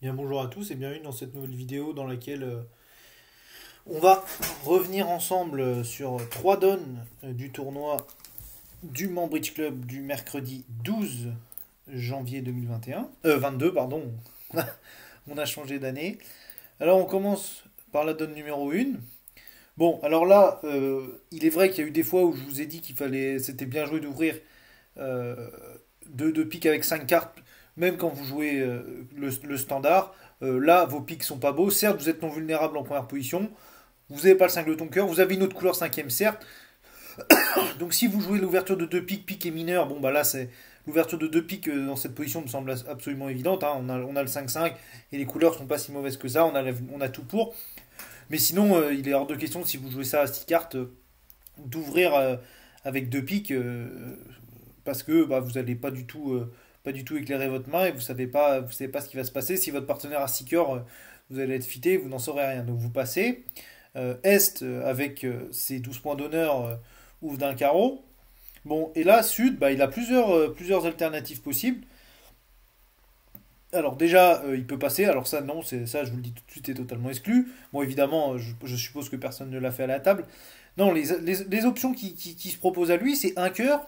Bien bonjour à tous et bienvenue dans cette nouvelle vidéo dans laquelle on va revenir ensemble sur trois donnes du tournoi du Mans Bridge Club du mercredi 12 janvier 2021. 22, pardon, on a changé d'année. Alors on commence par la donne numéro 1. Bon, alors là, il est vrai qu'il y a eu des fois où je vous ai dit qu'il fallait, c'était bien joué d'ouvrir euh, deux piques avec 5 cartes, même quand vous jouez le standard. Là, vos piques sont pas beaux. Certes, vous êtes non vulnérable en première position. Vous n'avez pas le singleton cœur. Vous avez une autre couleur cinquième, certes. Donc si vous jouez l'ouverture de deux piques, pique et mineur, bon bah là c'est l'ouverture de deux piques dans cette position me semble absolument évidente, hein. On a le 5-5 et les couleurs sont pas si mauvaises que ça. On a tout pour. Mais sinon, il est hors de question si vous jouez ça à 6 cartes d'ouvrir avec deux piques parce que bah, vous n'allez pas du tout éclairer votre main et vous savez pas ce qui va se passer. Si votre partenaire a 6 cœurs, vous allez être fité, vous n'en saurez rien. Donc vous passez. Est, avec ses 12 points d'honneur, ouvre d'un carreau. Bon, et là, Sud, bah, il a plusieurs alternatives possibles. Alors déjà, il peut passer. Alors ça, non, ça, je vous le dis tout de suite, est totalement exclu. Bon, évidemment, je suppose que personne ne l'a fait à la table. Non, les options qui se proposent à lui, c'est un cœur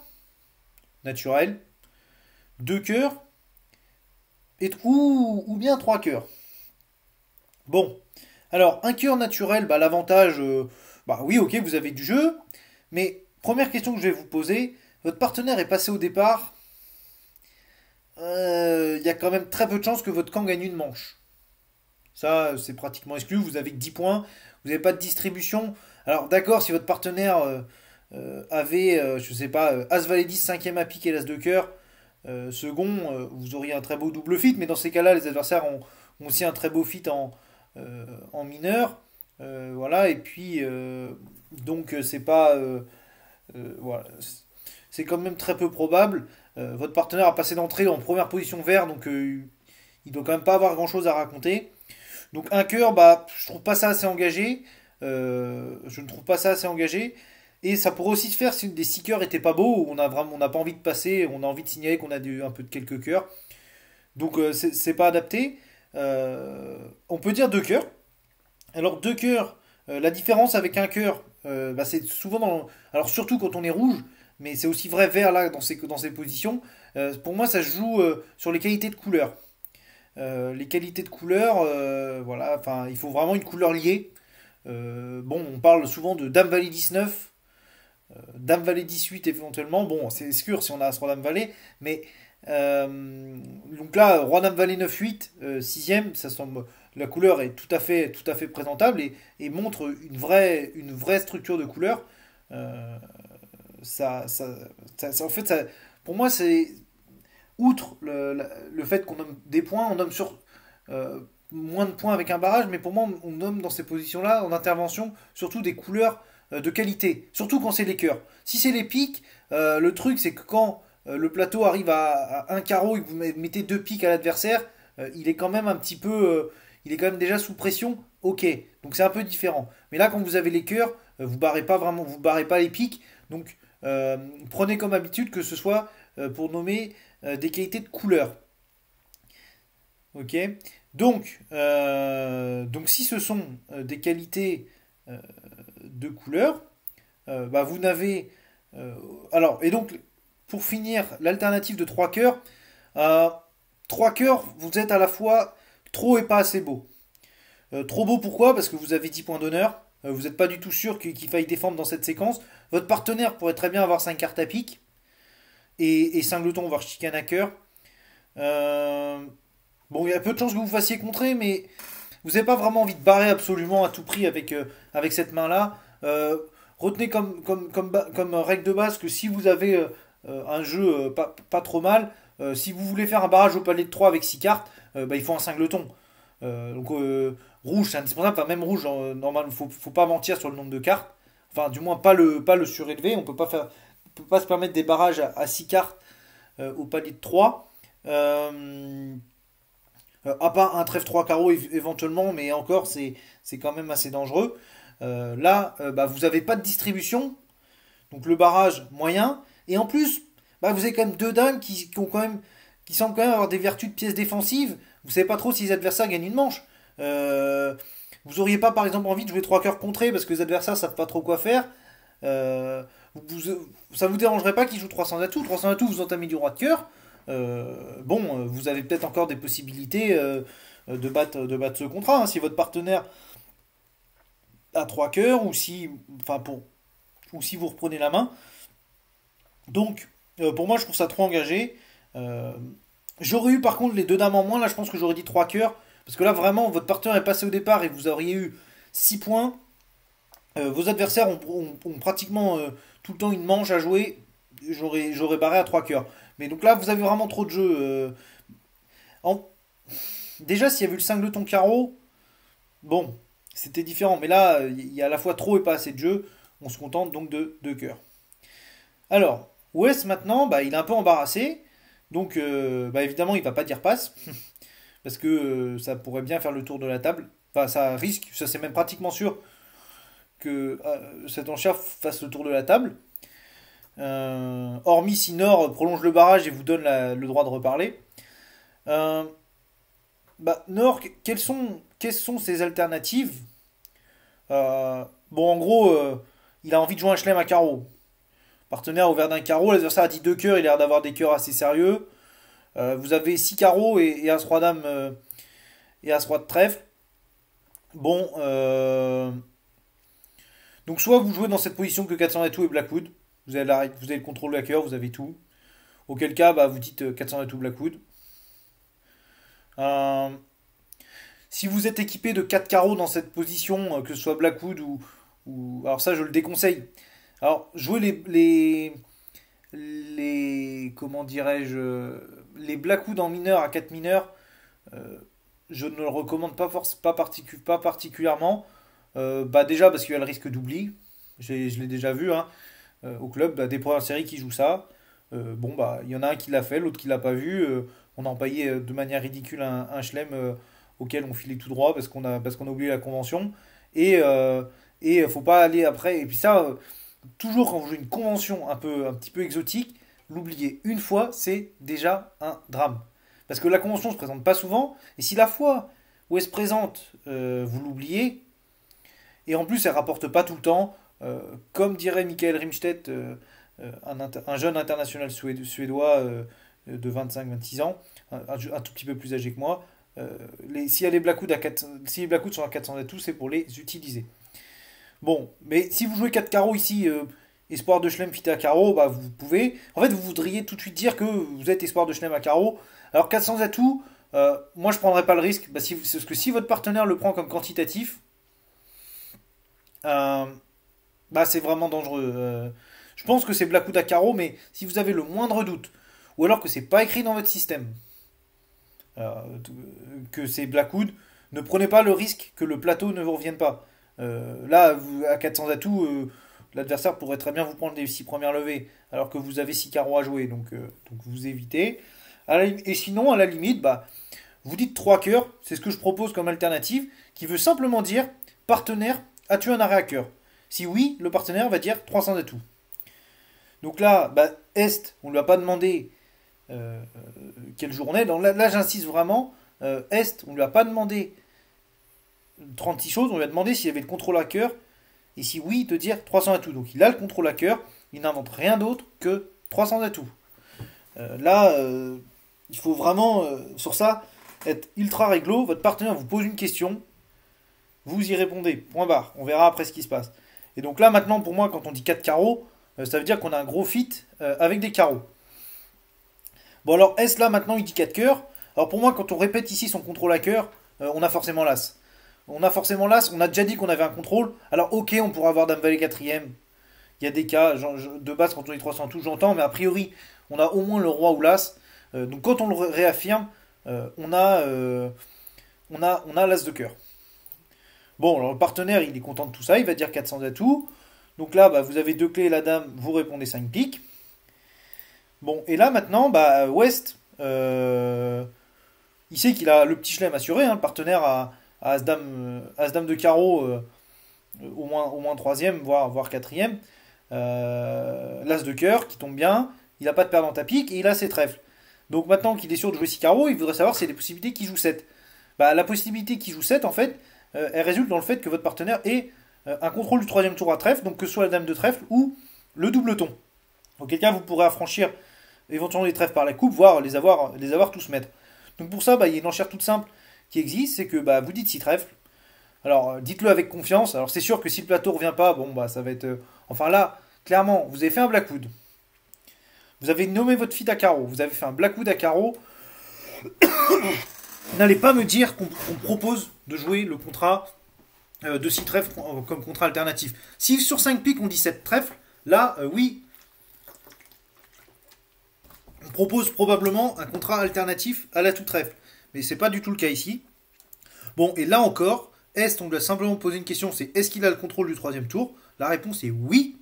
naturel, deux cœurs, ou bien trois cœurs. Bon, alors un cœur naturel, bah, l'avantage, bah oui, ok, vous avez du jeu, mais première question que je vais vous poser, votre partenaire est passé au départ, il y a quand même très peu de chances que votre camp gagne une manche. Ça, c'est pratiquement exclu, vous avez que 10 points, vous n'avez pas de distribution. Alors d'accord, si votre partenaire avait, je sais pas, As Valet 10, 5 à pique et l'As de cœur, second, vous auriez un très beau double fit, mais dans ces cas-là, les adversaires ont aussi un très beau fit en mineur. Voilà, et puis, donc, c'est pas. Voilà, c'est quand même très peu probable. Votre partenaire a passé d'entrée en première position vert, donc il doit quand même pas avoir grand-chose à raconter. Donc, un cœur, bah, je trouve pas ça assez engagé. Je ne trouve pas ça assez engagé. Et ça pourrait aussi se faire si des 6 cœurs étaient pas beaux, où on n'a pas envie de passer, on a envie de signaler qu'on a un peu de quelques cœurs. Donc c'est pas adapté. On peut dire deux cœurs. Alors deux cœurs, la différence avec un cœur, bah, c'est souvent alors surtout quand on est rouge, mais c'est aussi vrai vert là dans ces positions. Pour moi, ça se joue sur les qualités de couleur. Les qualités de couleur, voilà, enfin, il faut vraiment une couleur liée. Bon, on parle souvent de Dame Valet 19, Dame Valet 18 éventuellement. Bon, c'est sûr si on a As-Roi Dame Valet, mais donc là, Roi Dame Valet 9-8, 6ème, ça semble, la couleur est tout à fait présentable et montre une vraie structure de couleur. Euh, en fait, pour moi, c'est outre le fait qu'on nomme des points, on nomme sur euh, moins de points avec un barrage, mais pour moi, on nomme dans ces positions-là, en intervention, surtout des couleurs de qualité, surtout quand c'est les cœurs. Si c'est les piques, le truc, c'est que quand le plateau arrive à un carreau et que vous mettez deux piques à l'adversaire, il est quand même un petit peu. Il est quand même déjà sous pression, ok. Donc c'est un peu différent. Mais là, quand vous avez les cœurs, vous barrez pas vraiment, vous barrez pas les piques. Donc prenez comme habitude que ce soit pour nommer des qualités de couleur. Ok. Donc si ce sont des qualités euh, de couleur, bah, vous n'avez. euh, alors, et donc, pour finir, l'alternative de trois cœurs, euh, trois cœurs, vous êtes à la fois trop et pas assez beau. Trop beau pourquoi? Parce que vous avez 10 points d'honneur. Vous n'êtes pas du tout sûr qu'il faille défendre dans cette séquence. Votre partenaire pourrait très bien avoir 5 cartes à pique et singleton voire chicane à cœur. Euh, Bon, il y a peu de chances que vous vous fassiez contrer, mais vous n'avez pas vraiment envie de barrer absolument à tout prix avec cette main-là. Retenez comme règle de base que si vous avez un jeu pas trop mal, si vous voulez faire un barrage au palais de 3 avec 6 cartes, bah, il faut un singleton. Donc rouge, c'est indispensable. Enfin, même rouge, normal, faut pas mentir sur le nombre de cartes. Enfin, du moins pas le surélever. On peut pas se permettre des barrages à 6 cartes au palier de 3. À part un trèfle 3 carreaux éventuellement, mais encore, c'est quand même assez dangereux. Là, bah, vous n'avez pas de distribution, donc le barrage moyen. Et en plus, bah, vous avez quand même deux dames qui semblent quand même avoir des vertus de pièces défensives. vous savez pas trop si les adversaires gagnent une manche. Euh, Vous auriez pas par exemple envie de jouer 3 cœurs contrés parce que les adversaires savent pas trop quoi faire. Euh, Ça vous dérangerait pas qu'ils jouent 300 atouts. 300 atouts, vous entamez du roi de cœur. Bon, vous avez peut-être encore des possibilités de battre ce contrat, hein, si votre partenaire a 3 cœurs ou si vous reprenez la main. Donc, pour moi, je trouve ça trop engagé. Euh, J'aurais eu par contre les deux dames en moins. Là, je pense que j'aurais dit 3 cœurs. Parce que là, vraiment, votre partenaire est passé au départ et vous auriez eu 6 points. Vos adversaires ont pratiquement tout le temps une manche à jouer. J'aurais barré à 3 cœurs. Mais donc là, vous avez vraiment trop de jeux. En- Déjà, s'il y avait eu le 5 de ton carreau, bon, c'était différent. Mais là, il y a à la fois trop et pas assez de jeux. On se contente donc de 2 cœurs. Alors, West maintenant, bah, il est un peu embarrassé. Donc, bah, évidemment, il va pas dire passe. Parce que ça pourrait bien faire le tour de la table. Enfin, ça risque, ça c'est même pratiquement sûr que cet enchère fasse le tour de la table. Hormis si Nord prolonge le barrage et vous donne le droit de reparler. Euh, Bah, Nord, quelles sont ses alternatives? Bon, en gros, il a envie de jouer un chelem à carreau. Partenaire ouvert d'un carreau, l'adversaire a dit deux cœurs, il a l'air d'avoir des cœurs assez sérieux. Vous avez 6 carreaux et As-Roi Dame et As-Roi de trèfle. Bon, donc soit vous jouez dans cette position que 400 atouts et Blackwood, vous avez le contrôle de la cœur, vous avez tout. Auquel cas, bah, vous dites 400 atouts Blackwood. Euh, Si vous êtes équipé de 4 carreaux dans cette position, que ce soit Blackwood alors ça, je le déconseille. Alors, jouer comment dirais-je, les Blackwood en mineur à 4 mineurs, euh, je ne le recommande pas particulièrement. Bah déjà parce qu'il y a le risque d'oubli. Je l'ai déjà vu, hein, au club, bah, des premières séries qui jouent ça. Bon, bah, il y en a un qui l'a fait, l'autre qui l'a pas vu. On a empaillé de manière ridicule un chelem auquel on filait tout droit parce qu'on a oublié la convention. Et faut pas aller après. Et puis ça, toujours quand vous jouez une convention un petit peu exotique, l'oublier une fois, c'est déjà un drame. Parce que la convention se présente pas souvent, et si la fois où elle se présente, vous l'oubliez, et en plus elle rapporte pas tout le temps, comme dirait Michael Rimstedt, un jeune international suédois de 25-26 ans, un tout petit peu plus âgé que moi, s'il y a les Blackwood si les Blackwood sont à 400 atouts, c'est pour les utiliser. Bon, mais si vous jouez 4 carreaux ici, espoir de chelem fité à carreau, bah vous pouvez. En fait, vous voudriez tout de suite dire que vous êtes espoir de chelem à carreau. Alors 400 atouts, moi je prendrais pas le risque, parce que si votre partenaire le prend comme quantitatif, euh, bah c'est vraiment dangereux. Je pense que c'est Blackwood à carreau, mais si vous avez le moindre doute, ou alors que c'est pas écrit dans votre système, euh, que c'est Blackwood, ne prenez pas le risque que le plateau ne vous revienne pas. Là, à 400 atouts, l'adversaire pourrait très bien vous prendre les 6 premières levées, alors que vous avez 6 carreaux à jouer, donc vous évitez. Et sinon, à la limite, bah, vous dites 3 cœurs, c'est ce que je propose comme alternative, qui veut simplement dire partenaire, as-tu un arrêt à cœur? Si oui, le partenaire va dire 300 atouts. Donc là, bah, Est, on ne lui a pas demandé quelle journée. Donc là, j'insiste vraiment. Est, on ne lui a pas demandé 36 choses, on lui a demandé s'il avait le contrôle à cœur. Et si oui, te dire 300 atouts. Donc il a le contrôle à cœur, il n'invente rien d'autre que 300 atouts. Là, il faut vraiment, sur ça, être ultra réglo. Votre partenaire vous pose une question, vous y répondez, point barre. On verra après ce qui se passe. Et donc là, maintenant, pour moi, quand on dit 4 carreaux, ça veut dire qu'on a un gros fit avec des carreaux. Bon, alors S là, maintenant, il dit 4 cœurs. Alors pour moi, quand on répète ici son contrôle à cœur, on a forcément l'As. On a forcément l'As, on a déjà dit qu'on avait un contrôle. Alors ok, on pourra avoir Dame Valet quatrième. Il y a des cas, de base, quand on dit 300 tout, j'entends, mais a priori, on a au moins le roi ou l'As. Donc quand on le réaffirme, on a l'As de cœur. Bon, alors le partenaire, il est content de tout ça, il va dire 400 atouts. Donc là, bah, vous avez deux clés, la dame, vous répondez 5 piques. Bon, et là maintenant, bah, West, il sait qu'il a le petit chelem assuré, hein, le partenaire a As-Dame de carreau, au moins troisième, voire quatrième. L'As de cœur qui tombe bien, il n'a pas de perdant à pique et il a ses trèfles. Donc maintenant qu'il est sûr de jouer 6 carreaux, il voudrait savoir s'il y a des possibilités qu'il joue 7. Bah, la possibilité qu'il joue 7, en fait, elle résulte dans le fait que votre partenaire ait un contrôle du troisième tour à trèfle, donc que ce soit la dame de trèfle ou le doubleton. Auquel cas, vous pourrez affranchir éventuellement les trèfles par la coupe, voire les avoir tous mettre. Donc pour ça, bah, il y a une enchère toute simple qui existe, c'est que bah, vous dites 6 trèfles. Alors dites-le avec confiance. Alors c'est sûr que si le plateau revient pas, bon bah ça va être. Enfin là, clairement, vous avez fait un blackwood. Vous avez nommé votre fille à carreau. Vous avez fait un blackwood à carreau. N'allez pas me dire qu'on propose de jouer le contrat de 6 trèfles comme contrat alternatif. Si sur 5 piques on dit 7 trèfles, là, oui, on propose probablement un contrat alternatif à la tout trèfle. Mais c'est pas du tout le cas ici. Bon, et là encore, on doit simplement poser une question, c'est est-ce qu'il a le contrôle du troisième tour? La réponse est oui.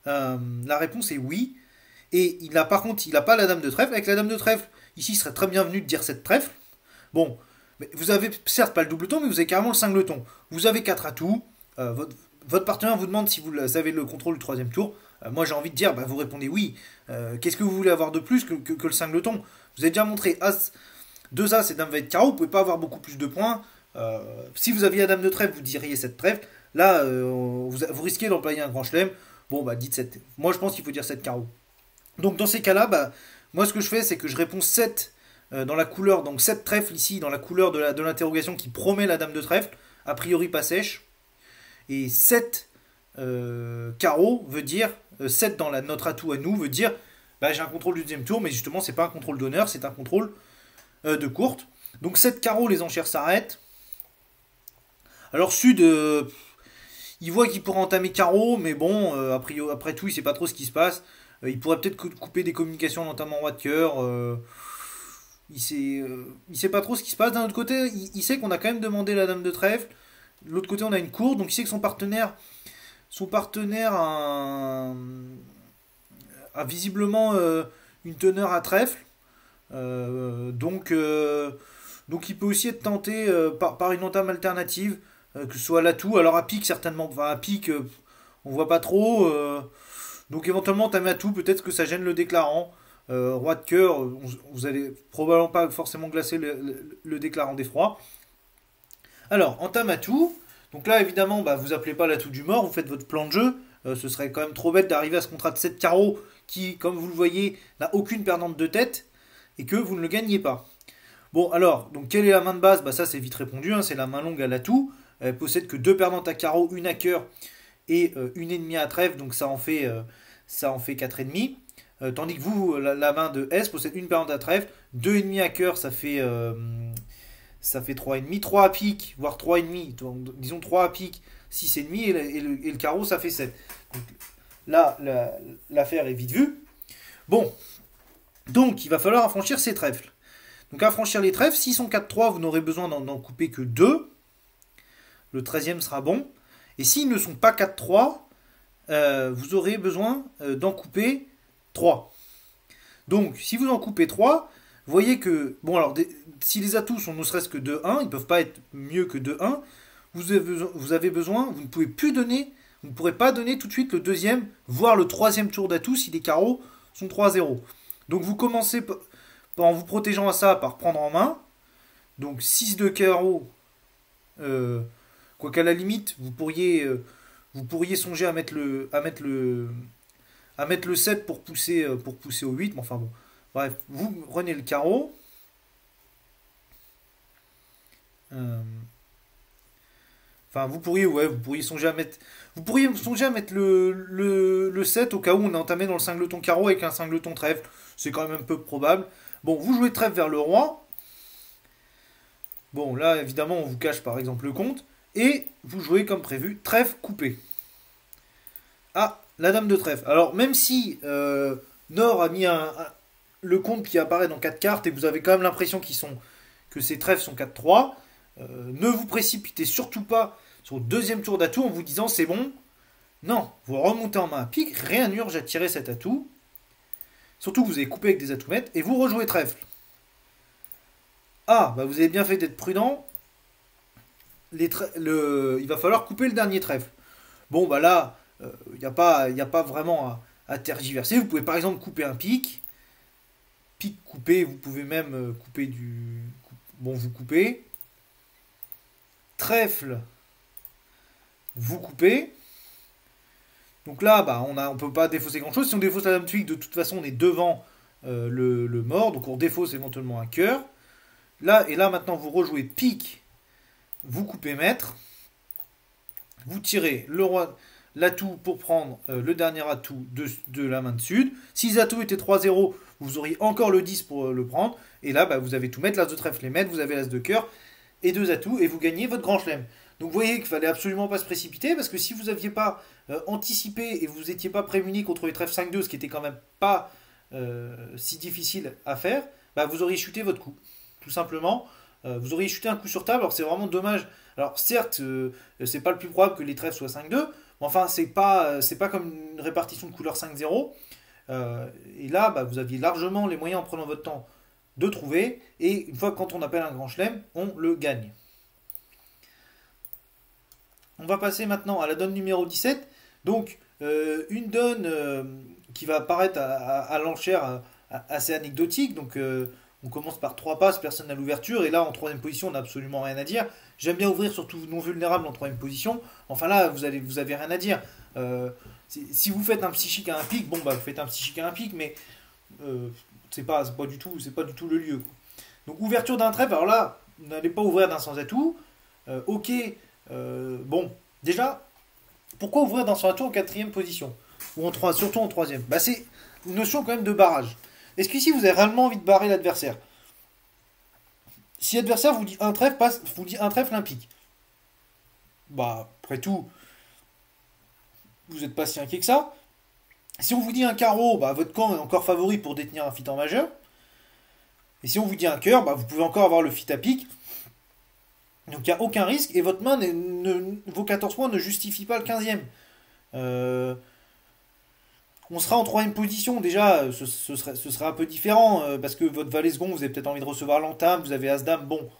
La réponse est oui. Et par contre, il n'a pas la dame de trèfle. Avec la dame de trèfle, ici, il serait très bienvenu de dire cette trèfle. Bon, mais vous avez certes pas le doubleton, mais vous avez carrément le cingleton. Vous avez 4 atouts. Votre partenaire vous demande si vous avez le contrôle du troisième tour. Moi, j'ai envie de dire, bah, vous répondez oui. Qu'est-ce que vous voulez avoir de plus que le cingleton? Vous avez déjà montré As, 2 As et Dame va être carreau. Vous pouvez pas avoir beaucoup plus de points. Si vous aviez la dame de trèfle, vous diriez cette trèfle. Là, vous risquez d'employer un grand chelem. Bon, bah, dites 7. Moi, je pense qu'il faut dire 7 carreaux. Donc, dans ces cas-là, bah, moi, ce que je fais, c'est que je réponds 7 dans la couleur. Donc, 7 trèfles ici, dans la couleur de l'interrogation qui promet la dame de trèfle. A priori, pas sèche. Et 7 carreaux veut dire, 7 dans notre atout à nous veut dire, bah, j'ai un contrôle du deuxième tour, mais justement, c'est pas un contrôle d'honneur, c'est un contrôle de courte. Donc, 7 carreaux, les enchères s'arrêtent. Alors, Sud, il voit qu'il pourra entamer carreau, mais bon, après tout, il sait pas trop ce qui se passe. Il pourrait peut-être couper des communications en entamant roi de cœur. Il sait pas trop ce qui se passe. D'un autre côté, il sait qu'on a quand même demandé la dame de trèfle. De l'autre côté, on a une cour, donc il sait que son partenaire a visiblement une teneur à trèfle. Donc il peut aussi être tenté par une entame alternative, que ce soit l'atout. Alors à pique, certainement. Enfin, à pique, on voit pas trop. Donc éventuellement, entamer atout, peut-être que ça gêne le déclarant. Roi de cœur, vous allez probablement pas forcément glacer le déclarant d'effroi. Alors, entame atout. Donc là, évidemment, bah, vous appelez pas l'atout du mort, vous faites votre plan de jeu. Ce serait quand même trop bête d'arriver à ce contrat de 7 carreaux qui, comme vous le voyez, n'a aucune perdante de tête et que vous ne le gagnez pas. Bon, alors, donc quelle est la main de base? Bah ça, c'est vite répondu, hein, c'est la main longue à l'atout. Elle possède que 2 perdantes à carreau, une à cœur et une et demie à trèfle, donc ça en fait 4 et demi. Tandis que vous, la main de S possède une perdante à trèfle, 2 et demi à cœur, ça fait 3,5, 3 à pique, voire 3,5, disons 3 à pique, 6,5, et le carreau, ça fait 7. Donc, là, l'affaire est vite vue. Bon, donc il va falloir affranchir ces trèfles. Donc affranchir les trèfles, s'ils sont 4-3, vous n'aurez besoin d'en couper que 2. Le 13e sera bon. Et s'ils ne sont pas 4-3, vous aurez besoin d'en couper 3. Donc, si vous en coupez 3, vous voyez que, bon alors, si les atouts sont ne serait-ce que 2-1, ils ne peuvent pas être mieux que 2-1, vous avez besoin, vous ne pouvez plus donner, vous ne pourrez pas donner tout de suite le deuxième, voire le troisième tour d'atout si les carreaux sont 3-0. Donc vous commencez en vous protégeant à ça par prendre en main, donc 6 de carreaux, quoi qu'à la limite, vous pourriez songer à mettre le 7 pour pousser au 8, mais enfin bon. Bref, vous prenez le carreau. Enfin, vous pourriez songer à mettre. Vous pourriez songer à mettre le 7 au cas où on est entamé dans le cingleton carreau avec un cingleton trèfle. C'est quand même un peu probable. Bon, vous jouez trèfle vers le roi. Bon, là, évidemment, on vous cache par exemple le compte. Et vous jouez comme prévu, trèfle coupé. Ah, la dame de trèfle. Alors, même si Nord a mis le compte qui apparaît dans 4 cartes et vous avez quand même l'impression que ces trèfles sont 4-3, ne vous précipitez surtout pas sur le deuxième tour d'atout en vous disant c'est bon. Non, vous remontez en main à pique, rien n'urge à tirer cet atout. Surtout que vous avez coupé avec des atouts maîtres et vous rejouez trèfle. Ah, bah vous avez bien fait d'être prudent. Il va falloir couper le dernier trèfle. Bon, bah là, il n'y a pas vraiment à tergiverser. Vous pouvez par exemple couper un pique. pique coupé, vous pouvez même couper du... Bon, vous coupez. Trèfle, vous coupez. Donc là, bah, on peut pas défausser grand chose. Si on défausse la dame de pique, de toute façon, on est devant le mort. Donc on défausse éventuellement un cœur. Là, et là, maintenant, vous rejouez pique, vous coupez maître. Vous tirez le roi, l'atout pour prendre le dernier atout de la main de sud. Si l'atout était 3-0, vous auriez encore le 10 pour le prendre. Et là, bah, vous avez tout mettre, l'as de trèfle, les mettre, vous avez l'as de cœur et deux atouts, et vous gagnez votre grand chelem. Donc vous voyez qu'il fallait absolument pas se précipiter, parce que si vous n'aviez pas anticipé et vous n'étiez pas prémuni contre les trèfles 5-2, ce qui était quand même pas si difficile à faire, bah, vous auriez chuté votre coup. Tout simplement, vous auriez chuté un coup sur table, alors c'est vraiment dommage. Alors certes, c'est pas le plus probable que les trèfles soient 5-2, mais enfin c'est pas comme une répartition de couleur 5-0. Et là, bah, vous aviez largement les moyens en prenant votre temps de trouver, et une fois que quand on appelle un grand chelem, on le gagne. On va passer maintenant à la donne numéro 17. Donc, une donne qui va apparaître à l'enchère assez anecdotique. Donc, on commence par 3 passes, personne n'a l'ouverture. Et là, en troisième position, on n'a absolument rien à dire. J'aime bien ouvrir, surtout non vulnérable en troisième position. Enfin là, vous avez rien à dire. Si vous faites un psychique à un pic, bon, bah, vous faites un psychique à un pic, mais c'est pas du tout le lieu. Donc, ouverture d'un trèfle. Alors là, vous n'allez pas ouvrir d'un sans atout. Ok. Bon, déjà, pourquoi ouvrir dans son atout en quatrième position ou en 3, surtout en troisième? Bah, c'est une notion quand même de barrage. Est-ce qu'ici vous avez réellement envie de barrer l'adversaire? Si l'adversaire vous dit un trèfle, vous dit un trèfle, un pique. Bah, après tout, vous n'êtes pas si inquiet que ça. Si on vous dit un carreau, bah, votre camp est encore favori pour détenir un fit en majeur. Et si on vous dit un cœur, bah, vous pouvez encore avoir le fit à pique. Donc il n'y a aucun risque et votre main, vos 14 points ne justifient pas le 15e. On sera en troisième position, déjà ce serait un peu différent parce que votre valet second, vous avez peut-être envie de recevoir l'entame, vous avez As-Dame, bon.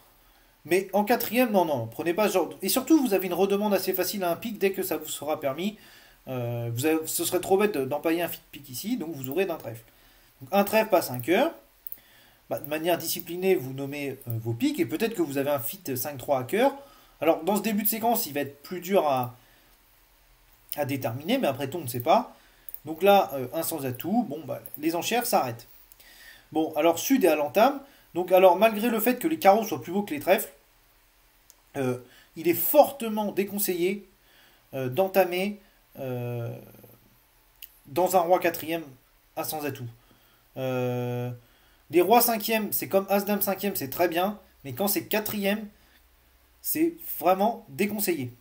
Mais en quatrième, non, prenez pas ce genre. Et surtout, vous avez une redemande assez facile à un pic dès que ça vous sera permis. Ce serait trop bête d'empailler un pic ici, donc vous aurez d'un trèfle. Donc, un trèfle passe un cœur. Bah, de manière disciplinée, vous nommez vos pics et peut-être que vous avez un fit 5-3 à cœur. Alors, dans ce début de séquence, il va être plus dur à déterminer, mais après tout, on ne sait pas. Donc là, un sans atout, bon, bah, les enchères s'arrêtent. Bon, alors Sud est à l'entame. Donc, alors, malgré le fait que les carreaux soient plus beaux que les trèfles, il est fortement déconseillé d'entamer dans un roi quatrième à sans atout. Les rois 5e, c'est comme As-Dame 5e, c'est très bien, mais quand c'est 4e, c'est vraiment déconseillé.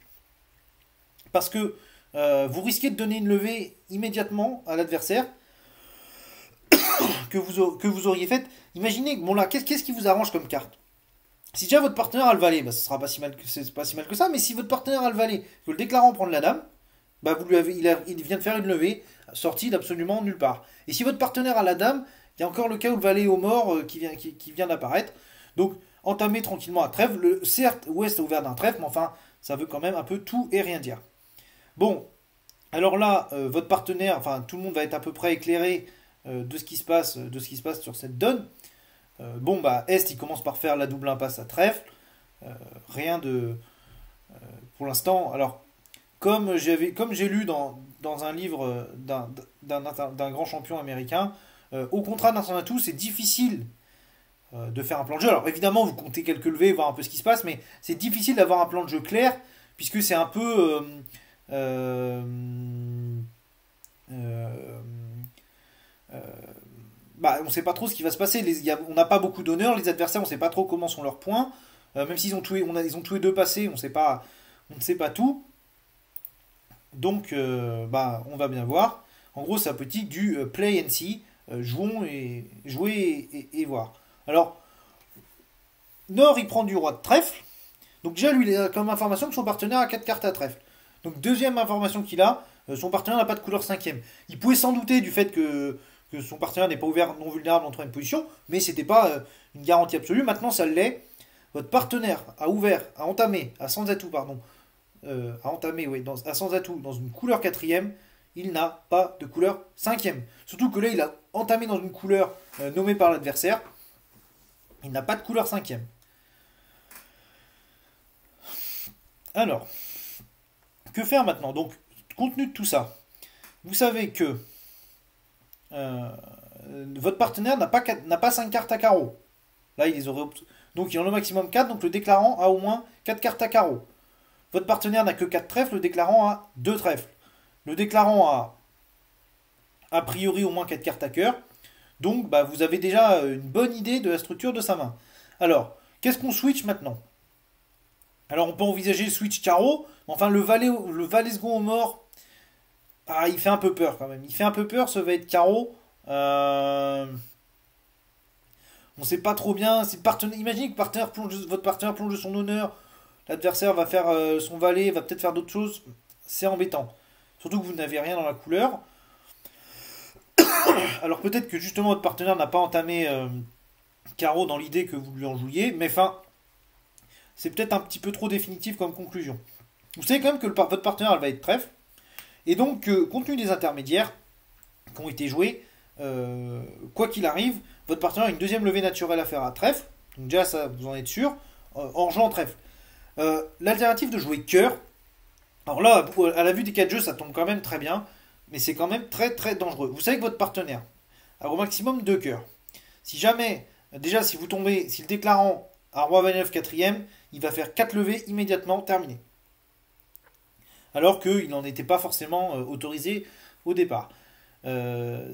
Parce que vous risquez de donner une levée immédiatement à l'adversaire que vous auriez faite. Imaginez, bon là, qu'est-ce qui vous arrange comme carte? Si déjà votre partenaire a le valet, bah, ce sera pas si mal que ça, mais si votre partenaire a le valet, que le déclarant prend la dame, bah, il vient de faire une levée sortie d'absolument nulle part. Et si votre partenaire a la dame, il y a encore le cas où le valet est au mort qui vient d'apparaître. Donc, entamer tranquillement un trèfle. Certes, Ouest a ouvert d'un trèfle, mais enfin, ça veut quand même un peu tout et rien dire. Bon, alors là, votre partenaire, enfin, tout le monde va être à peu près éclairé de ce qui se passe sur cette donne. Bon, bah, Est, il commence par faire la double impasse à trèfle. Rien de... pour l'instant, alors, comme j'ai lu dans un livre d'un grand champion américain, au contrat d'un sans atout, c'est difficile de faire un plan de jeu. Alors évidemment, vous comptez quelques levées, voir un peu ce qui se passe, mais c'est difficile d'avoir un plan de jeu clair, puisque c'est un peu... bah, on ne sait pas trop ce qui va se passer. On n'a pas beaucoup d'honneur, les adversaires, on ne sait pas trop comment sont leurs points. Même s'ils ont ils ont tous les deux passé, on ne sait pas tout. Donc, bah, on va bien voir. En gros, c'est un petit du play and see. Jouer et voir. Alors, Nord, il prend du roi de trèfle. Donc déjà, lui, il a comme information que son partenaire a 4 cartes à trèfle. Donc deuxième information qu'il a, son partenaire n'a pas de couleur 5e. Il pouvait s'en douter du fait que son partenaire n'est pas ouvert non vulnérable en troisième position, mais c'était pas une garantie absolue. Maintenant, ça l'est. Votre partenaire a ouvert, a entamé, a sans atout, pardon, a entamé, oui, à sans atout dans une couleur 4e. Il n'a pas de couleur 5e. Surtout que là, il a entamé dans une couleur nommée par l'adversaire. Il n'a pas de couleur cinquième. Alors, que faire maintenant? Donc, compte tenu de tout ça, vous savez que euh, votre partenaire n'a pas 5 cartes à carreau. Là, il les aurait donc il en a au maximum 4, donc le déclarant a au moins 4 cartes à carreau. Votre partenaire n'a que 4 trèfles, le déclarant a 2 trèfles. Le déclarant a priori au moins 4 cartes à cœur. Donc bah, vous avez déjà une bonne idée de la structure de sa main. Alors, qu'est-ce qu'on switch maintenant? Alors on peut envisager le switch carreau, mais enfin le valet second au mort, ah, il fait un peu peur quand même. Il fait un peu peur ce valet de carreau. On sait pas trop bien. Si le partenaire, imaginez que votre partenaire plonge de son honneur, l'adversaire va faire son valet, va peut-être faire d'autres choses. C'est embêtant. Surtout que vous n'avez rien dans la couleur. Alors peut-être que justement votre partenaire n'a pas entamé carreau dans l'idée que vous lui en jouiez, mais enfin, c'est peut-être un petit peu trop définitif comme conclusion. Vous savez quand même que votre partenaire elle va être trèfle, et donc compte tenu des intermédiaires qui ont été joués, quoi qu'il arrive, votre partenaire a une deuxième levée naturelle à faire à trèfle, donc déjà ça vous en êtes sûr, en jouant trèfle. L'alternative de jouer cœur, alors là, à la vue des 4 jeux, ça tombe quand même très bien, mais c'est quand même très très dangereux. Vous savez que votre partenaire a au maximum 2 cœurs. Si jamais, déjà si vous tombez, si le déclarant a roi valet 9 quatrième, il va faire 4 levées immédiatement terminées. Alors qu'il n'en était pas forcément autorisé au départ.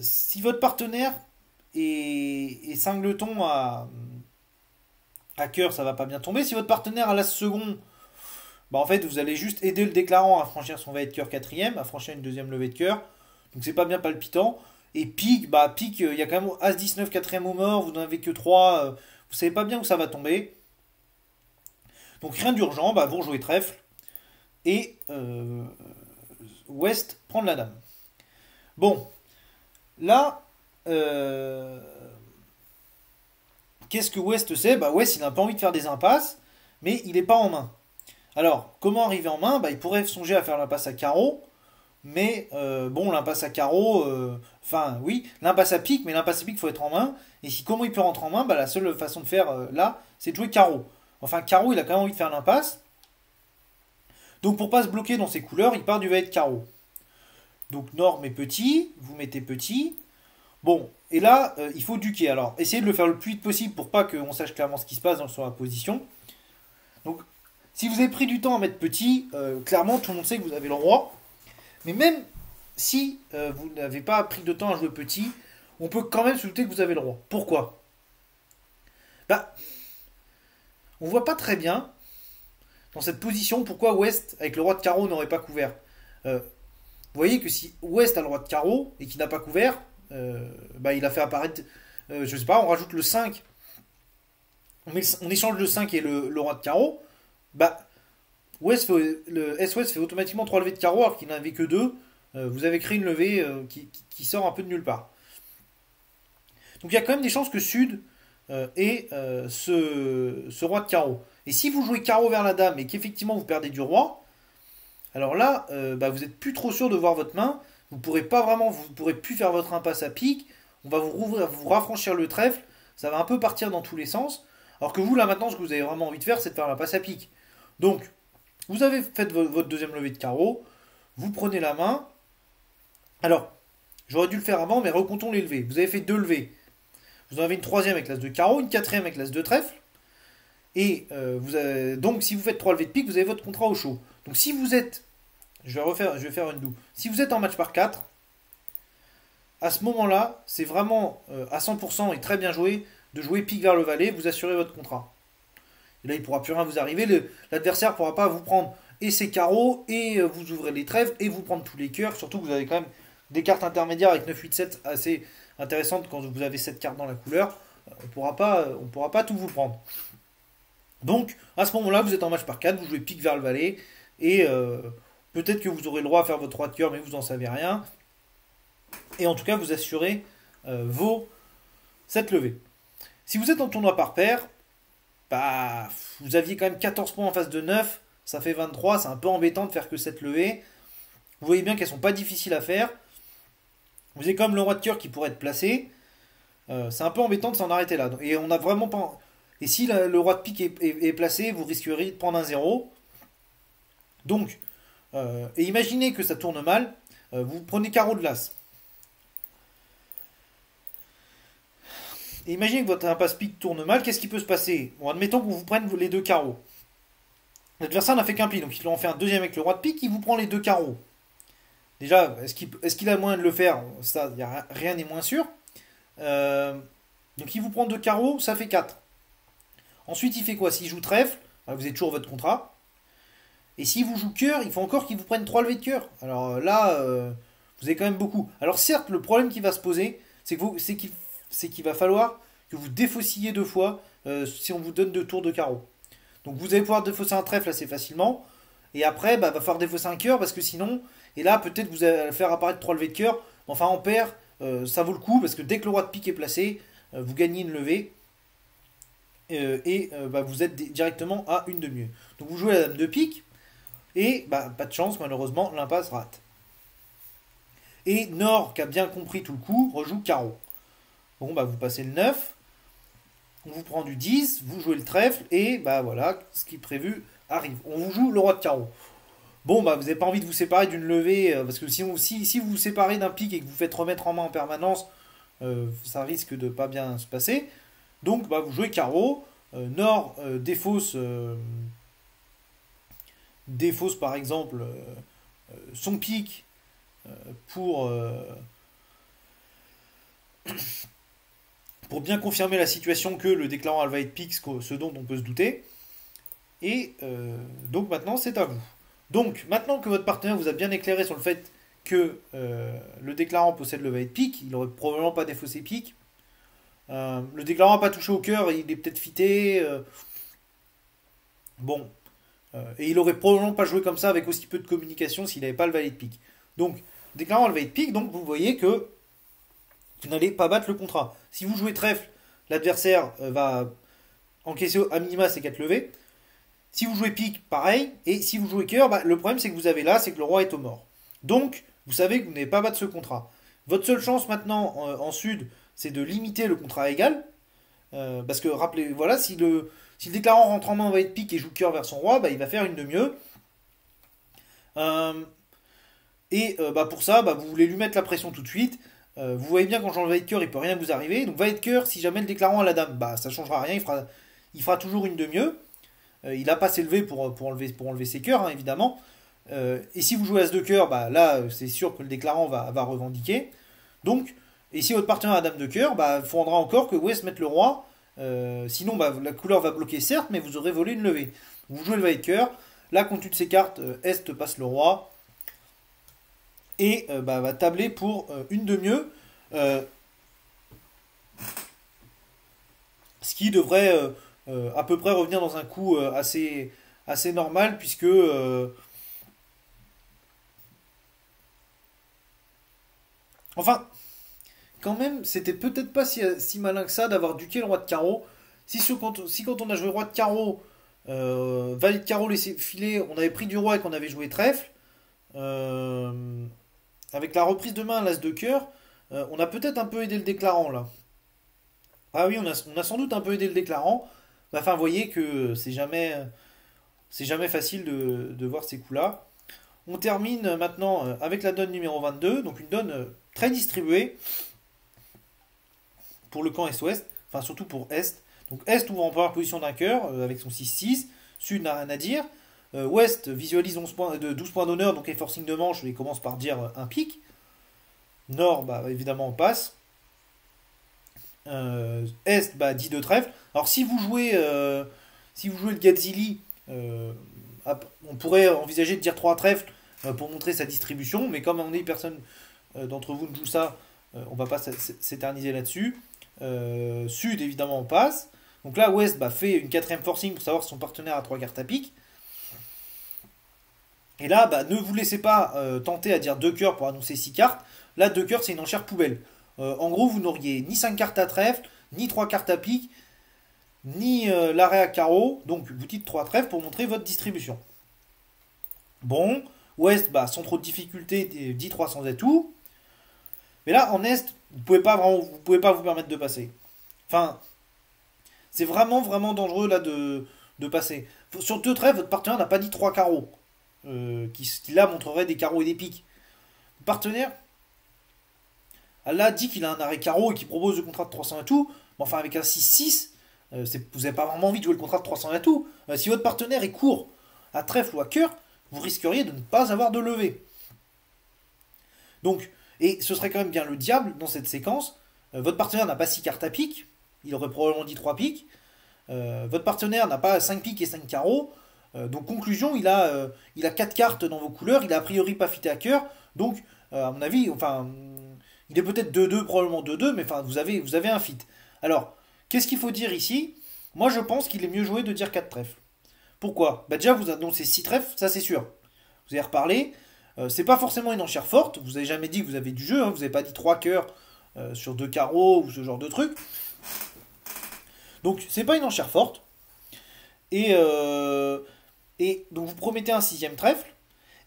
Si votre partenaire est cingleton à cœur, ça va pas bien tomber. Si votre partenaire a l'as second, bah en fait vous allez juste aider le déclarant à franchir son valet de cœur quatrième, à franchir une deuxième levée de cœur. Donc c'est pas bien palpitant. Et pique, bah pique, il y a quand même as 19 quatrième au mort, vous n'en avez que 3, vous savez pas bien où ça va tomber. Donc rien d'urgent, bah vous rejouez trèfle. Et West prendre la dame. Bon, là, qu'est-ce que West sait? Bah West il n'a pas envie de faire des impasses, mais il n'est pas en main. Alors, comment arriver en main? Bah, il pourrait songer à faire l'impasse à carreau, mais bon, l'impasse à carreau, enfin oui, l'impasse à pique, mais l'impasse à pique, il faut être en main. Et si comment il peut rentrer en main? Bah, la seule façon de faire là, c'est de jouer carreau. Enfin, carreau, il a quand même envie de faire l'impasse. Donc pour pas se bloquer dans ses couleurs, il part du valet de carreau. Donc Nord met petit, vous mettez petit. Bon, et là, il faut duquer. Alors, essayez de le faire le plus vite possible pour pas qu'on sache clairement ce qui se passe sur la position. Donc, si vous avez pris du temps à mettre petit, clairement, tout le monde sait que vous avez le roi. Mais même si vous n'avez pas pris de temps à jouer petit, on peut quand même se douter que vous avez le roi. Pourquoi? Bah, on voit pas très bien dans cette position pourquoi West, avec le roi de carreau, n'aurait pas couvert. Vous voyez que si West a le roi de carreau et qu'il n'a pas couvert, bah, il a fait apparaître, je sais pas, on rajoute le 5, on échange le 5 et le roi de carreau, bah, le S-West fait automatiquement 3 levées de carreau alors qu'il n'en avait que 2. Vous avez créé une levée qui sort un peu de nulle part. Donc il y a quand même des chances que Sud ait ce roi de carreau. Et si vous jouez carreau vers la dame et qu'effectivement vous perdez du roi, alors là, bah, vous êtes plus trop sûr de voir votre main. Vous pourrez pas vraiment, vous pourrez plus faire votre impasse à pique. On va vous rouvrir, vous rafraîchir le trèfle. Ça va un peu partir dans tous les sens. Alors que vous, là maintenant, ce que vous avez vraiment envie de faire, c'est de faire l'impasse à pique. Donc, vous avez fait votre deuxième levée de carreau. Vous prenez la main. Alors, j'aurais dû le faire avant, mais recomptons les levées. Vous avez fait 2 levées. Vous en avez une troisième avec l'as de carreau, une quatrième avec l'as de trèfle. Et donc, si vous faites 3 levées de pique, vous avez votre contrat au chaud. Donc, si vous êtes, je vais faire une doux. Si vous êtes en match par 4, à ce moment-là, c'est vraiment à 100% et très bien joué de jouer pique vers le valet, vous assurez votre contrat. Et là, il ne pourra plus rien vous arriver. L'adversaire ne pourra pas vous prendre et ses carreaux, et vous ouvrez les trèfles, et vous prendre tous les cœurs. Surtout que vous avez quand même des cartes intermédiaires avec 9, 8, 7 assez intéressantes quand vous avez 7 cartes dans la couleur. On ne pourra pas tout vous prendre. Donc, à ce moment-là, vous êtes en match par 4, vous jouez pique vers le valet, et peut-être que vous aurez le droit à faire votre roi de cœur, mais vous n'en savez rien. Et en tout cas, vous assurez cette levée. Si vous êtes en tournoi par paire, bah, vous aviez quand même 14 points en face de 9, ça fait 23, c'est un peu embêtant de faire que cette levée. Vous voyez bien qu'elles sont pas difficiles à faire. Vous avez comme le roi de cœur qui pourrait être placé. C'est un peu embêtant de s'en arrêter là. Et on n'a vraiment pas. Et si le roi de pique est placé, vous risqueriez de prendre un zéro. Donc, et imaginez que ça tourne mal, vous prenez carreau de l'as. Et imaginez que votre impasse pique tourne mal, qu'est-ce qui peut se passer? Bon, admettons qu'on vous prenne les deux carreaux. L'adversaire n'a fait qu'un pli, donc il en fait un deuxième avec le roi de pique, il vous prend les deux carreaux. Déjà, est-ce qu'il a moyen de le faire? Ça, rien n'est moins sûr. Euh, donc il vous prend deux carreaux, ça fait 4. Ensuite, il fait quoi? S'il joue trèfle, vous avez toujours votre contrat. Et s'il vous joue cœur, il faut encore qu'il vous prenne 3 levées de cœur. Alors là, vous avez quand même beaucoup. Alors certes, le problème qui va se poser, c'est qu'il va falloir que vous défaussiez deux fois si on vous donne deux tours de carreau. Donc vous allez pouvoir défausser un trèfle assez facilement. Et après, va falloir défausser un cœur parce que sinon, et là peut-être vous allez faire apparaître 3 levées de cœur. Enfin en paire, ça vaut le coup parce que dès que le roi de pique est placé, vous gagnez une levée. Et vous êtes directement à une de mieux. Donc vous jouez la dame de pique. Et pas de chance, malheureusement, l'impasse rate. Et Nord, qui a bien compris tout le coup, rejoue carreau. Bon, vous passez le 9, on vous prend du 10, vous jouez le trèfle, et voilà, ce qui est prévu arrive. On vous joue le roi de carreau. Bon, vous n'avez pas envie de vous séparer d'une levée, parce que si vous vous séparez d'un pic et que vous faites remettre en main en permanence, ça risque de pas bien se passer. Donc, vous jouez carreau. Nord défausse par exemple son pic pour, pour bien confirmer la situation que le déclarant elle va être pique, ce dont on peut se douter. Et donc maintenant c'est à vous. Donc maintenant que votre partenaire vous a bien éclairé sur le fait que le déclarant possède le valet de pique, il aurait probablement pas défaussé pique. Le déclarant n'a pas touché au cœur, il est peut-être fité. Bon, et il aurait probablement pas joué comme ça avec aussi peu de communication s'il n'avait pas le valet de pique. Donc, déclarant le valet de pique, donc vous voyez que vous n'allez pas battre le contrat. Si vous jouez trèfle, l'adversaire va encaisser à minima ses 4 levées. Si vous jouez pique, pareil. Et si vous jouez cœur, le problème c'est que vous avez là, c'est que le roi est au mort. Donc, vous savez que vous n'allez pas battre ce contrat. Votre seule chance maintenant en sud, c'est de limiter le contrat égal. Parce que rappelez, voilà, si le déclarant rentre en main en valet de pique et joue cœur vers son roi, il va faire une de mieux. Pour ça, vous voulez lui mettre la pression tout de suite. Vous voyez bien qu'en jouant le valet de cœur, il peut rien vous arriver. Donc valet de cœur, si jamais le déclarant a la dame, ça changera rien, il fera toujours une de mieux. Il n'a pas s'élevé pour enlever ses cœurs, hein, évidemment. Et si vous jouez as de cœur, là, c'est sûr que le déclarant va revendiquer. Donc, et si votre partenaire a dame de cœur, il faudra encore que Ouest mette le roi. Sinon, la couleur va bloquer, certes, mais vous aurez volé une levée. Vous jouez le valet de cœur. Là, compte tenu de ses cartes, Est passe le roi. Et va tabler pour une de mieux. Ce qui devrait à peu près revenir dans un coup assez normal, puisque enfin, quand même, c'était peut-être pas si malin que ça d'avoir duqué le roi de carreau. Si quand on a joué roi de carreau, valet de carreau laissé filer, on avait pris du roi et qu'on avait joué trèfle, euh, avec la reprise de main à l'as de cœur, on a peut-être un peu aidé le déclarant là. Ah oui, on a sans doute un peu aidé le déclarant. Enfin, vous voyez que c'est jamais facile de voir ces coups-là. On termine maintenant avec la donne numéro 22, donc une donne très distribuée pour le camp Est-Ouest, enfin surtout pour Est. Donc Est ouvre en première position d'un cœur avec son 6-6, Sud n'a rien à dire. Ouest visualise 12 points d'honneur, donc les forcing de manche, il commence par dire un pic. Nord, évidemment, on passe. Est, 10 de trèfle. Alors si vous jouez le Gazzili, on pourrait envisager de dire 3 trèfles pour montrer sa distribution, mais comme on est personne d'entre vous ne joue ça, on va pas s'éterniser là-dessus. Sud, évidemment, on passe. Donc là, Ouest fait une quatrième forcing pour savoir si son partenaire a 3 cartes à pique. Et là, ne vous laissez pas tenter à dire 2 cœurs pour annoncer 6 cartes. Là, 2 cœurs, c'est une enchère poubelle. En gros, vous n'auriez ni 5 cartes à trèfle, ni 3 cartes à pique, ni l'arrêt à carreau. Donc, vous dites 3 trèfles pour montrer votre distribution. Bon, Ouest, sans trop de difficulté, dit 3 sans atout. Mais là, en Est, vous pouvez pas vous permettre de passer. Enfin, c'est vraiment, vraiment dangereux là de passer. Sur deux trèfles, votre partenaire n'a pas dit trois carreaux, qui là montrerait des carreaux et des piques. Le partenaire, elle a dit qu'il a un arrêt carreau et qu'il propose le contrat de 300 et tout. Mais enfin, avec un 6-6, vous n'avez pas vraiment envie de jouer le contrat de 300 et tout. Si votre partenaire est court à trèfle ou à cœur, vous risqueriez de ne pas avoir de levée. Donc, et ce serait quand même bien le diable dans cette séquence. Votre partenaire n'a pas 6 cartes à pique, il aurait probablement dit 3 piques. Votre partenaire n'a pas 5 piques et 5 carreaux. Donc conclusion, il a 4 cartes dans vos couleurs, il a a priori pas fité à cœur. Donc, à mon avis, enfin, il est peut-être 2-2, probablement 2-2, mais enfin, vous avez un fit. Alors, qu'est-ce qu'il faut dire ici? Moi, je pense qu'il est mieux joué de dire 4 trèfles. Pourquoi? Bah déjà, vous annoncez 6 trèfles, ça c'est sûr. Vous avez reparlé. C'est pas forcément une enchère forte. Vous avez jamais dit que vous avez du jeu. Hein, vous n'avez pas dit 3 cœurs sur 2 carreaux ou ce genre de truc. Donc, c'est pas une enchère forte. Et, euh, et donc, vous promettez un sixième trèfle.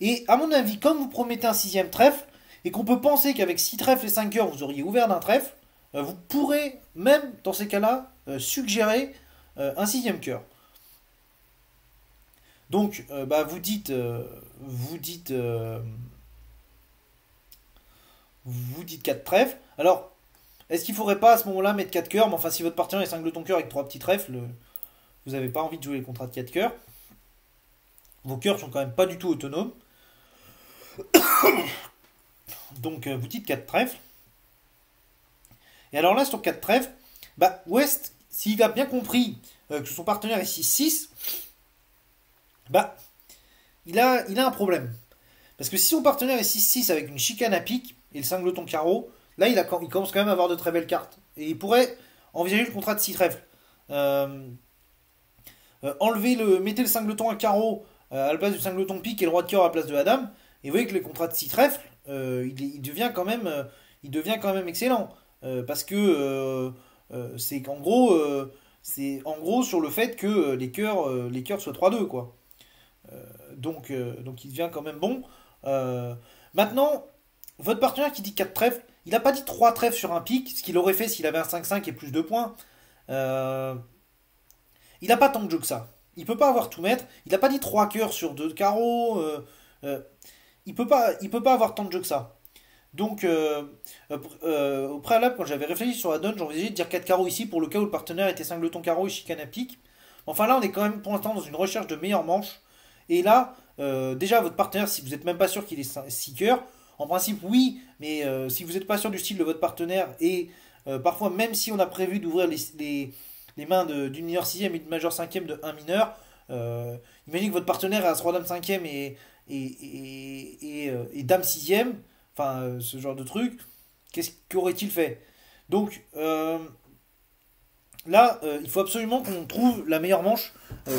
Et à mon avis, comme vous promettez un sixième trèfle, et qu'on peut penser qu'avec 6 trèfles et 5 cœurs, vous auriez ouvert d'un trèfle, vous pourrez, même dans ces cas-là, suggérer un sixième cœur. Donc, bah, vous dites 4 trèfles. Alors, est-ce qu'il faudrait pas à ce moment-là mettre 4 cœurs? Mais enfin, si votre partenaire est cingleton cœur avec 3 petits trèfles, vous n'avez pas envie de jouer les contrats de 4 cœurs. Vos cœurs sont quand même pas du tout autonomes. Donc, vous dites 4 trèfles. Et alors là, sur 4 trèfles, bah, West, s'il a bien compris que son partenaire est 6-6, bah, il a un problème. Parce que si son partenaire est 6-6 avec une chicane à pique et le cingleton carreau, là, il commence quand même à avoir de très belles cartes. Et il pourrait envisager le contrat de 6 trèfles. Euh, mettez le cingleton à carreau à la place du cingleton pique et le roi de cœur à la place de la dame. Et vous voyez que le contrat de 6 trèfles, il devient quand même excellent. Parce que c'est en gros sur le fait que les cœurs soient 3-2, quoi. Donc il devient quand même bon. Euh, Maintenant, votre partenaire qui dit 4 trèfles, il n'a pas dit 3 trèfles sur un pic, ce qu'il aurait fait s'il avait un 5-5 et plus de points. Euh, il n'a pas tant de jeu que ça. Il peut pas avoir tout mettre. Il n'a pas dit 3 cœurs sur 2 carreaux. Euh, il peut pas avoir tant de jeu que ça. Donc, au préalable, quand j'avais réfléchi sur la donne, j'envisageais de dire 4 carreaux ici pour le cas où le partenaire était cingleton carreau et chicane à pique. Enfin là, on est quand même pour l'instant dans une recherche de meilleure manche. Et là, déjà, votre partenaire, si vous n'êtes même pas sûr qu'il est 6 cœurs, en principe, oui, mais si vous n'êtes pas sûr du style de votre partenaire, et parfois, même si on a prévu d'ouvrir les mains d'une mineure sixième et d'une majeure cinquième de un mineur, imaginez que votre partenaire a As-Roi Dame cinquième et Dame sixième, enfin, ce genre de truc, qu'aurait-il fait? Donc, là, il faut absolument qu'on trouve la meilleure manche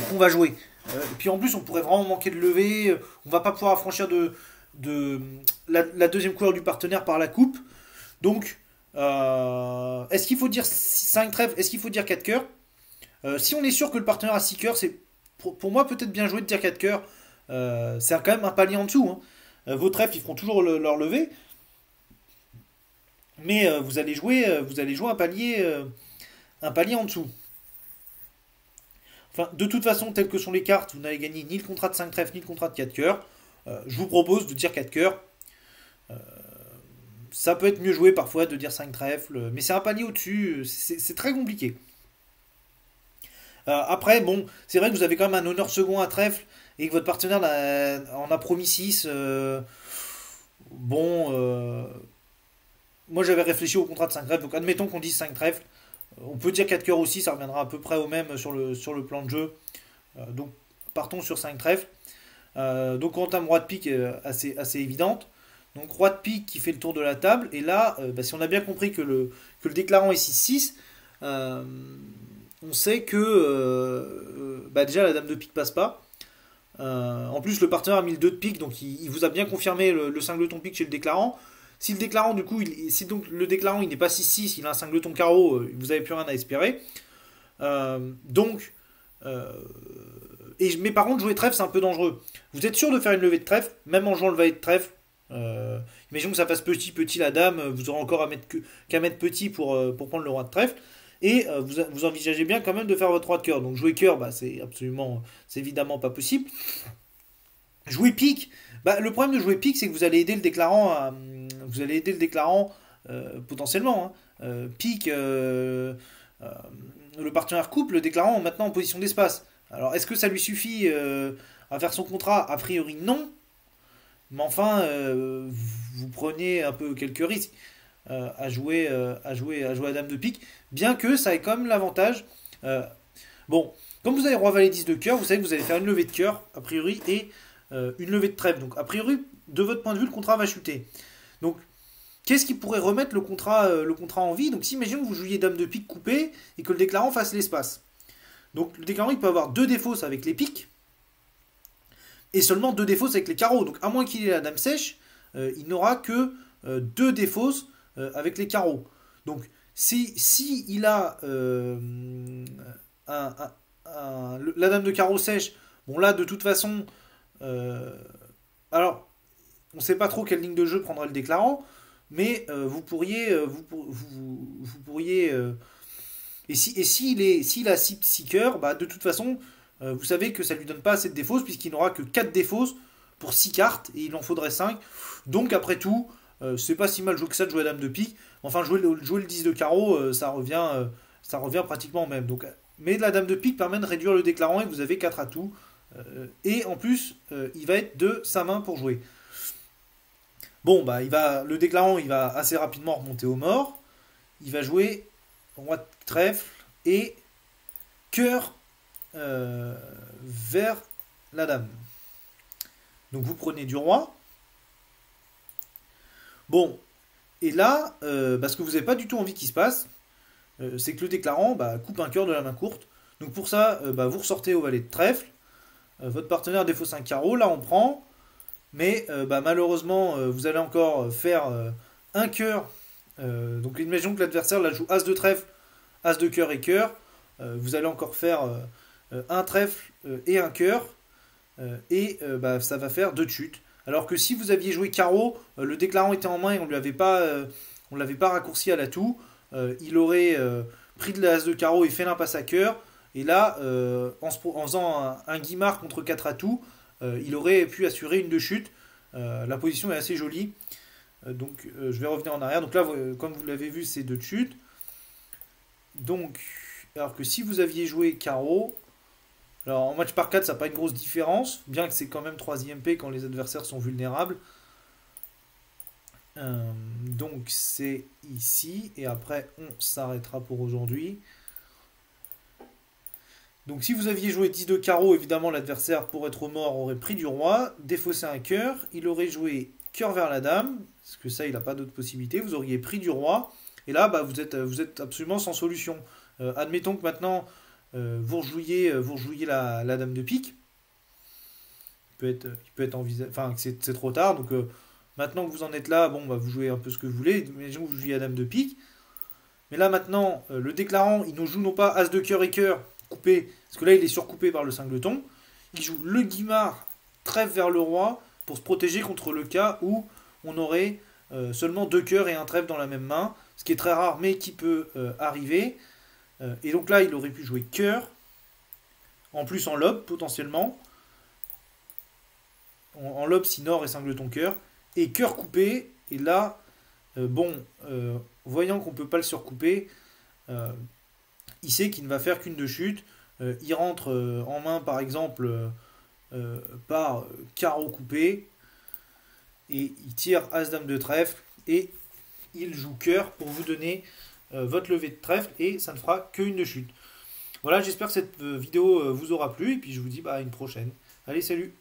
qu'on va jouer. Et puis en plus, on pourrait vraiment manquer de lever. On va pas pouvoir affranchir de la deuxième couleur du partenaire par la coupe. Donc, est-ce qu'il faut dire 5 trèfles? Est-ce qu'il faut dire 4 cœurs? Si on est sûr que le partenaire a 6 cœurs, c'est pour moi peut-être bien joué de dire 4 cœurs. C'est quand même un palier en dessous. Hein. Vos trèfles, ils feront toujours leur lever. Mais vous allez jouer un palier en dessous. Enfin, de toute façon, telles que sont les cartes, vous n'avez gagné ni le contrat de 5 trèfles, ni le contrat de 4 cœurs. Je vous propose de dire 4 cœurs. Ça peut être mieux joué parfois de dire 5 trèfles, mais c'est un palier au-dessus, c'est très compliqué. Après, bon, c'est vrai que vous avez quand même un honneur second à trèfle et que votre partenaire en a promis 6. Bon, moi j'avais réfléchi au contrat de 5 trèfles, donc admettons qu'on dise 5 trèfles. On peut dire 4 cœurs aussi, ça reviendra à peu près au même sur le plan de jeu. Donc partons sur 5 trèfles. Donc on entame roi de pique assez évidente. Donc roi de pique qui fait le tour de la table. Et là, bah, si on a bien compris que le déclarant est 6-6, on sait que bah, déjà la dame de pique passe pas. En plus, le partenaire a mis le 2 de pique, donc il vous a bien confirmé le cingleton pique chez le déclarant. Si le déclarant, du coup, si donc le déclarant il n'est pas 6-6, il a un cingleton carreau, vous n'avez plus rien à espérer. Donc, mais par contre, jouer trèfle, c'est un peu dangereux. Vous êtes sûr de faire une levée de trèfle, même en jouant le valet de trèfle. Imaginons que ça fasse petit la dame, vous aurez encore qu'à mettre petit pour prendre le roi de trèfle. Et vous envisagez bien quand même de faire votre roi de cœur. Donc jouer cœur, bah, c'est évidemment pas possible. Jouer pique, bah, le problème de jouer pique, c'est que vous allez aider le déclarant potentiellement. Hein. Pique, euh, le partenaire coupe le déclarant maintenant en position d'espace. Alors est-ce que ça lui suffit à faire son contrat? A priori non. Mais enfin, vous prenez un peu quelques risques à jouer à dame de pique, bien que ça ait quand même l'avantage. euh, bon, comme vous avez roi valet 10 de cœur, vous savez que vous allez faire une levée de cœur, a priori, et une levée de trèfle. Donc, a priori, de votre point de vue, le contrat va chuter. Donc, qu'est-ce qui pourrait remettre le contrat en vie? Donc, si imaginons que vous jouiez dame de pique coupée et que le déclarant fasse l'espace. Donc, le déclarant, il peut avoir deux défausses avec les piques et seulement deux défausses avec les carreaux. Donc, à moins qu'il ait la dame sèche, il n'aura que deux défausses avec les carreaux. Donc, si il a un- la dame de carreau sèche, bon là, de toute façon, euh, alors, on ne sait pas trop quelle ligne de jeu prendra le déclarant, mais vous pourriez s'il a 6 cœurs, bah, de toute façon, vous savez que ça lui donne pas assez de défausses, puisqu'il n'aura que 4 défausses pour 6 cartes, et il en faudrait 5. Donc après tout, c'est pas si mal joué que ça de jouer à dame de pique. Enfin, jouer le 10 de carreau, ça revient pratiquement au même. Donc, mais la dame de pique permet de réduire le déclarant, et vous avez 4 atouts. Et en plus, il va être de sa main pour jouer. Bon, bah, le déclarant, il va assez rapidement remonter au mort. Il va jouer roi de trèfle et cœur vers la dame. Donc vous prenez du roi. Bon, et là, ce que vous n'avez pas du tout envie qu'il se passe, c'est que le déclarant bah, coupe un cœur de la main courte. Donc pour ça, vous ressortez au valet de trèfle. Votre partenaire défausse un carreau. Là, on prend. Mais malheureusement, vous allez encore faire un cœur. Donc imaginons que l'adversaire la joue as de trèfle, as de cœur et cœur. Vous allez encore faire un trèfle et un cœur. Ça va faire deux de chute. Alors que si vous aviez joué carreau, le déclarant était en main et on l'avait pas raccourci à l'atout. Il aurait pris de l'as de carreau et fait l'impasse à cœur. Et là, en faisant un guimard contre 4 atouts, il aurait pu assurer une de chute. La position est assez jolie. Je vais revenir en arrière. Donc là, comme vous l'avez vu, c'est 2 de chute. Donc, alors que si vous aviez joué carreau, alors en match par 4, ça n'a pas une grosse différence, bien que c'est quand même 3 IMP quand les adversaires sont vulnérables. Donc c'est ici, et après on s'arrêtera pour aujourd'hui. Donc si vous aviez joué 10 de carreau, évidemment l'adversaire pour être mort aurait pris du roi, défaussé un cœur, il aurait joué cœur vers la dame, parce que ça il n'a pas d'autre possibilité, vous auriez pris du roi, et là vous êtes absolument sans solution. Admettons que maintenant vous rejouiez la dame de pique, il peut être envisagé, enfin c'est trop tard, donc maintenant que vous en êtes là, bon vous jouez un peu ce que vous voulez, imaginons que vous jouiez la dame de pique, mais là maintenant le déclarant il nous joue non pas as de cœur et cœur, coupé, parce que là il est surcoupé par le cingleton, il joue le guimard trèfle vers le roi pour se protéger contre le cas où on aurait seulement deux cœurs et un trèfle dans la même main, ce qui est très rare mais qui peut arriver. Et donc là il aurait pu jouer cœur, en plus en lobe potentiellement, en lobe si nord et cingleton cœur, et cœur coupé, et là, voyant qu'on ne peut pas le surcouper, il sait qu'il ne va faire qu'une de chute. Il rentre en main par exemple par carreau coupé et il tire as-dame de trèfle et il joue cœur pour vous donner votre levée de trèfle et ça ne fera qu'une de chute. Voilà, j'espère que cette vidéo vous aura plu et puis je vous dis à une prochaine. Allez, salut!